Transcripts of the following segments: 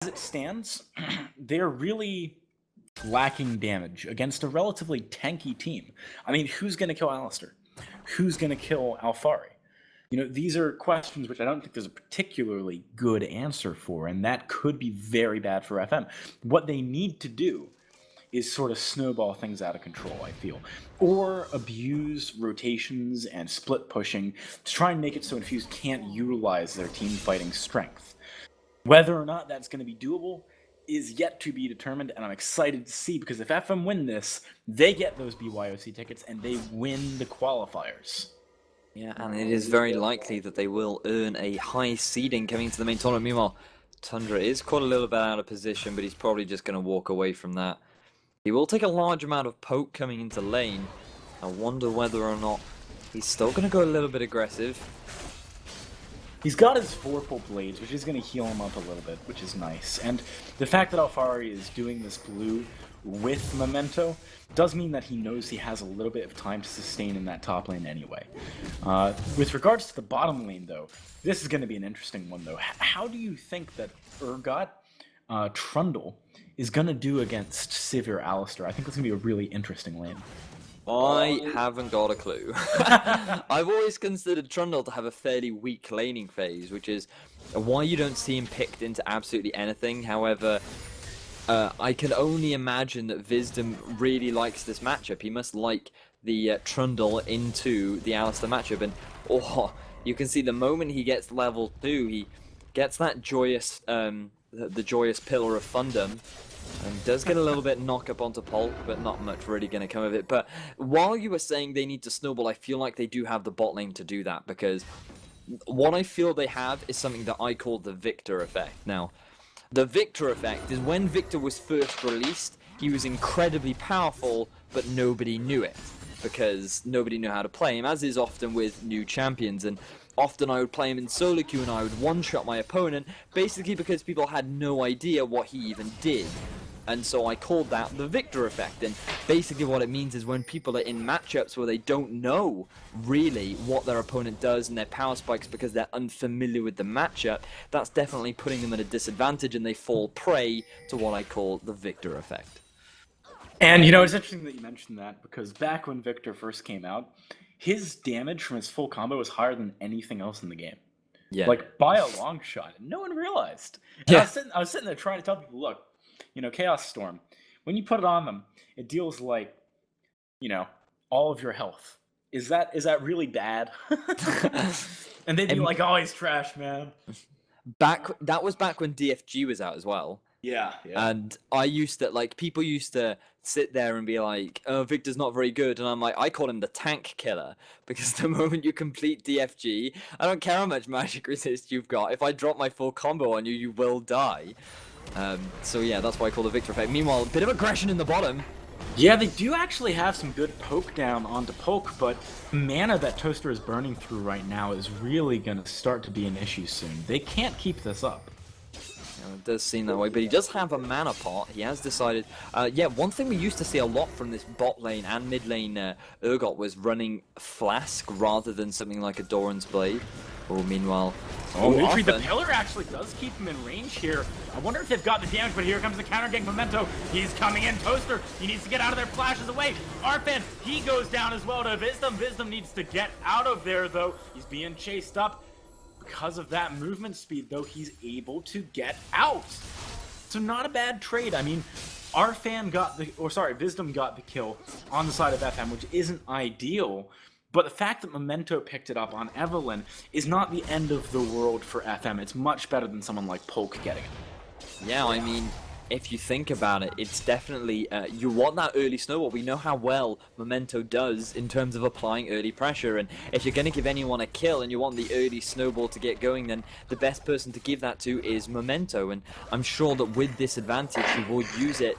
As it stands, they're really lacking damage against a relatively tanky team. I mean, who's going to kill Alistair? Who's going to kill Alfari? These are questions which I don't think there's a particularly good answer for, and that could be very bad for FM. What they need to do is sort of snowball things out of control, I feel. Or abuse rotations and split pushing to try and make it so Infused can't utilize their team fighting strength. Whether or not that's going to be doable is yet to be determined, and I'm excited to see, because if FM win this, they get those BYOC tickets and they win the qualifiers. Yeah, and it is very likely that they will earn a high seeding coming into the main tournament. Meanwhile, Tundra is quite a little bit out of position, but he's probably just going to walk away from that. He will take a large amount of poke coming into lane. I wonder whether or not he's still going to go a little bit aggressive. He's got his 4-pull blades, which is going to heal him up a little bit, which is nice. And the fact that Alfari is doing this blue with Memento does mean that he knows he has a little bit of time to sustain in that top lane anyway. With regards to the bottom lane, though, this is going to be an interesting one, though. How do you think that Urgot, Trundle, is going to do against Sivir Alistair? I think that's going to be a really interesting lane. I haven't got a clue. I've always considered Trundle to have a fairly weak laning phase, which is why you don't see him picked into absolutely anything. However, I can only imagine that Wisdom really likes this matchup. He must like the Trundle into the Alistair matchup, and you can see the moment he gets level 2, he gets that joyous, the joyous Pillar of Thundum. And does get a little bit knock up onto Polk, but not much really going to come of it. But while you were saying they need to snowball, I feel like they do have the bot lane to do that, because what I feel they have is something that I call the Victor effect. Now, the Victor effect is when Victor was first released, he was incredibly powerful, but nobody knew it, because nobody knew how to play him, as is often with new champions. And often I would play him in solo queue and I would one-shot my opponent, basically because people had no idea what he even did. And so I called that the Victor effect. And basically what it means is when people are in matchups where they don't know really what their opponent does and their power spikes because they're unfamiliar with the matchup, that's definitely putting them at a disadvantage, and they fall prey to what I call the Victor effect. And it's interesting that you mentioned that, because back when Victor first came out, his damage from his full combo was higher than anything else in the game. Yeah. Like, by a long shot. And no one realized. And Yeah. I was sitting there trying to tell people, look, Chaos Storm, when you put it on them, it deals like, all of your health. Is that really bad? And they'd be like, oh, he's trash, man. That was back when DFG was out as well. Yeah. And I used to, people used to sit there and be like, oh, Victor's not very good. And I'm like, I call him the tank killer, because the moment you complete DFG, I don't care how much magic resist you've got. If I drop my full combo on you, you will die. So yeah, that's why I call the Victor effect. Meanwhile, a bit of aggression in the bottom. Yeah, they do actually have some good poke down onto Poke, but mana that Toaster is burning through right now is really going to start to be an issue soon. They can't keep this up. It does seem that way, but he does have a mana pot. He has decided... one thing we used to see a lot from this bot lane and mid lane Urgot was running Flask rather than something like a Doran's Blade. Meanwhile... The pillar actually does keep him in range here. I wonder if they've got the damage, but here comes the counter gang Memento. He's coming in. Toaster, he needs to get out of there. Flashes away. Arfan, he goes down as well to Wisdom. Wisdom needs to get out of there, though. He's being chased up. Because of that movement speed, though, he's able to get out. So not a bad trade. I mean, Wisdom got the kill on the side of FM, which isn't ideal. But the fact that Memento picked it up on Evelyn is not the end of the world for FM. It's much better than someone like Polk getting it. Yeah, I mean, if you think about it, it's definitely, you want that early snowball. We know how well Memento does in terms of applying early pressure, and if you're going to give anyone a kill and you want the early snowball to get going, then the best person to give that to is Memento, and I'm sure that with this advantage he will use it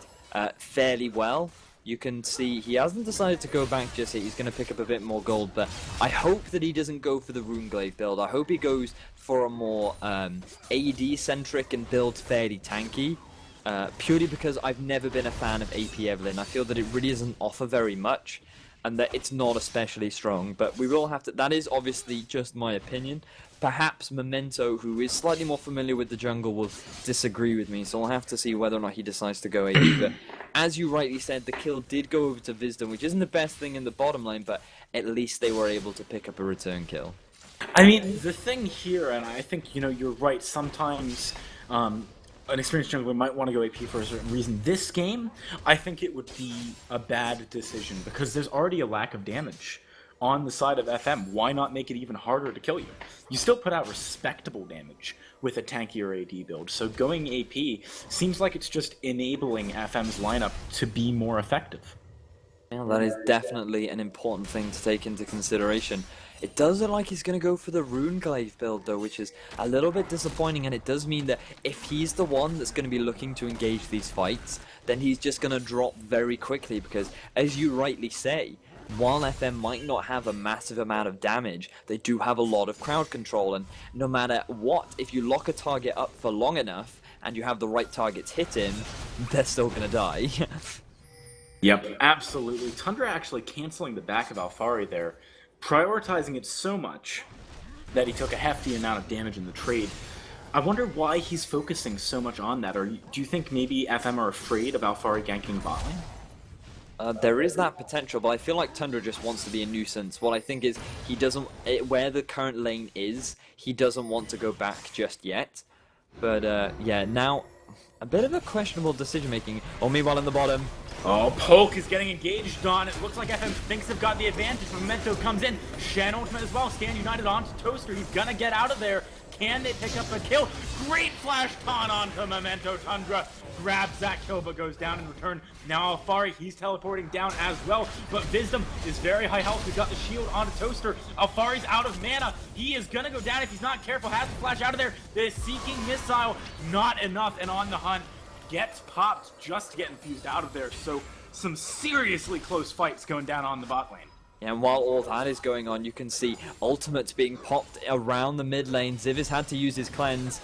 fairly well. You can see he hasn't decided to go back just yet. He's going to pick up a bit more gold, but I hope that he doesn't go for the Runeglaive build. I hope he goes for a more AD-centric and build fairly tanky. Purely because I've never been a fan of AP Evelyn. I feel that it really doesn't offer very much. and that it's not especially strong. But we will have to. That is obviously just my opinion. Perhaps Memento, who is slightly more familiar with the jungle, will disagree with me, so I'll have to see whether or not he decides to go AD. But as you rightly said, the kill did go over to Wisdom, which isn't the best thing in the bottom lane, but at least they were able to pick up a return kill. I mean, the thing here, and I think, you know, you're right, sometimes an experienced jungler might want to go AP for a certain reason. This game, I think it would be a bad decision, because there's already a lack of damage on the side of FM. Why not make it even harder to kill you? You still put out respectable damage with a tankier AD build, so going AP seems like it's just enabling FM's lineup to be more effective. Yeah, that is definitely an important thing to take into consideration. It does look like he's going to go for the Runeglaive build though, which is a little bit disappointing, and it does mean that if he's the one that's going to be looking to engage these fights, then he's just going to drop very quickly, because as you rightly say, while FM might not have a massive amount of damage, they do have a lot of crowd control, and no matter what, if you lock a target up for long enough and you have the right targets hit him, they're still going to die. Yep, absolutely. Tundra actually canceling the back of Alphari there, prioritizing it so much that he took a hefty amount of damage in the trade. I wonder why he's focusing so much on that, or do you think maybe FM are afraid of Alphari ganking bot lane? There is that potential, but I feel like Tundra just wants to be a nuisance. What I think is he doesn't, where the current lane is, he doesn't want to go back just yet. But yeah, now a bit of a questionable decision making. Oh, meanwhile in the bottom. Oh, Poke is getting engaged on. It looks like FM thinks they've got the advantage. Memento comes in. Shen ultimate as well. Stand United onto Toaster. He's gonna get out of there. Can they pick up a kill? Great flash taunt onto Memento. Tundra grabs that kill, but goes down in return. Now Alphari, he's teleporting down as well, but Wisdom is very high health. We've got the shield onto Toaster. Alphari's out of mana. He is gonna go down if he's not careful. Has to flash out of there. The Seeking Missile, not enough, and on the hunt. Gets popped just to get Infused out of there. So some seriously close fights going down on the bot lane. And while all that is going on, you can see ultimates being popped around the mid lane. Zivis had to use his cleanse.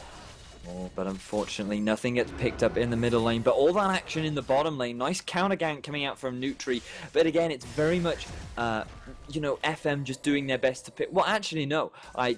Oh, but unfortunately nothing gets picked up in the middle lane. But all that action in the bottom lane, nice counter gank coming out from Nutri. But again, it's very much, you know, FM just doing their best to pick. Well, actually, no. I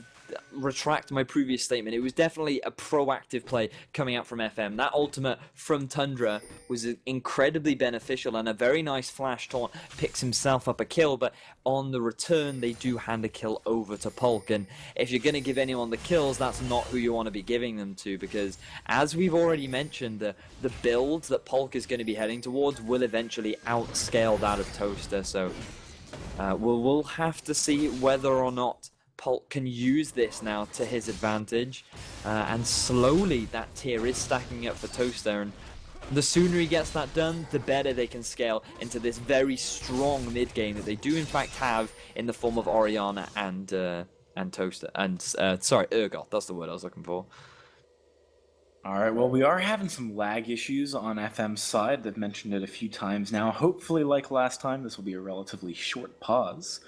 retract my previous statement. It was definitely a proactive play coming out from FM. That ultimate from Tundra was incredibly beneficial, and a very nice flash taunt picks himself up a kill, but on the return they do hand a kill over to Polk. And if you're going to give anyone the kills, that's not who you want to be giving them to, because as we've already mentioned, the build that Polk is going to be heading towards will eventually outscale that of Toaster. So we'll have to see whether or not Polk can use this now to his advantage, and slowly that tier is stacking up for Toaster, and the sooner he gets that done, the better they can scale into this very strong mid game that they do in fact have in the form of Orianna and Toaster, and sorry, Urgot, that's the word I was looking for. Alright, well, we are having some lag issues on FM's side. They've mentioned it a few times now. Hopefully, like last time, this will be a relatively short pause.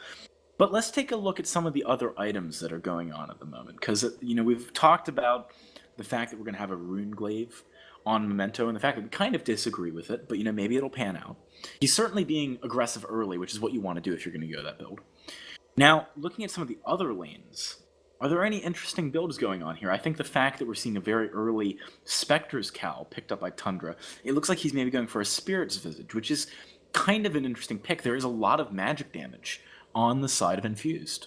But let's take a look at some of the other items that are going on at the moment, because, you know, we've talked about the fact that we're going to have a Runeglaive on Memento, and the fact that we kind of disagree with it, but, you know, maybe it'll pan out. He's certainly being aggressive early, which is what you want to do if you're going to go that build. Now, looking at some of the other lanes, are there any interesting builds going on here? I think the fact that we're seeing a very early Spectre's Cowl picked up by Tundra, it looks like he's maybe going for a Spirit's Visage, which is kind of an interesting pick. There is a lot of magic damage on the side of Infused.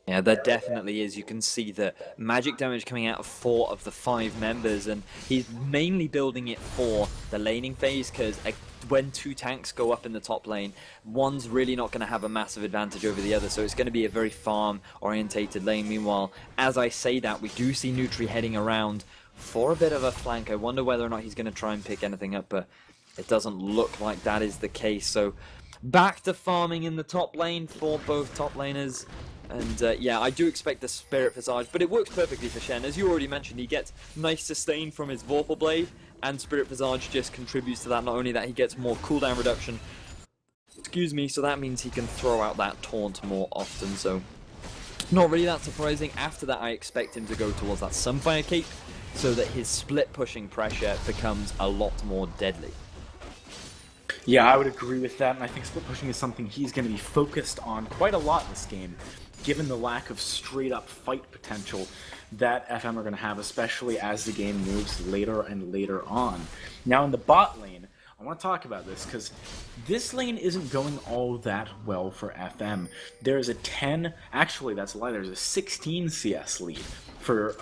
Yeah, there definitely is. You can see the magic damage coming out of 4 of the 5 members, and he's mainly building it for the laning phase, because when 2 tanks go up in the top lane, one's really not going to have a massive advantage over the other, so it's going to be a very farm-orientated lane. Meanwhile, as I say that, we do see Nutri heading around for a bit of a flank. I wonder whether or not he's going to try and pick anything up, but it doesn't look like that is the case. So back to farming in the top lane for both top laners. And yeah, I do expect the Spirit Visage, but it works perfectly for Shen. As you already mentioned, he gets nice sustain from his Vorpal Blade, and Spirit Visage just contributes to that. Not only that, he gets more cooldown reduction, excuse me, so that means he can throw out that taunt more often. So not really that surprising. After that, I expect him to go towards that Sunfire Cape, so that his split pushing pressure becomes a lot more deadly. Yeah, I would agree with that, and I think split pushing is something he's going to be focused on quite a lot this game, given the lack of straight-up fight potential that FM are going to have, especially as the game moves later and later on. Now, in the bot lane, I want to talk about this, because this lane isn't going all that well for FM. There's a 10, actually that's a lie, there's a 16 CS lead for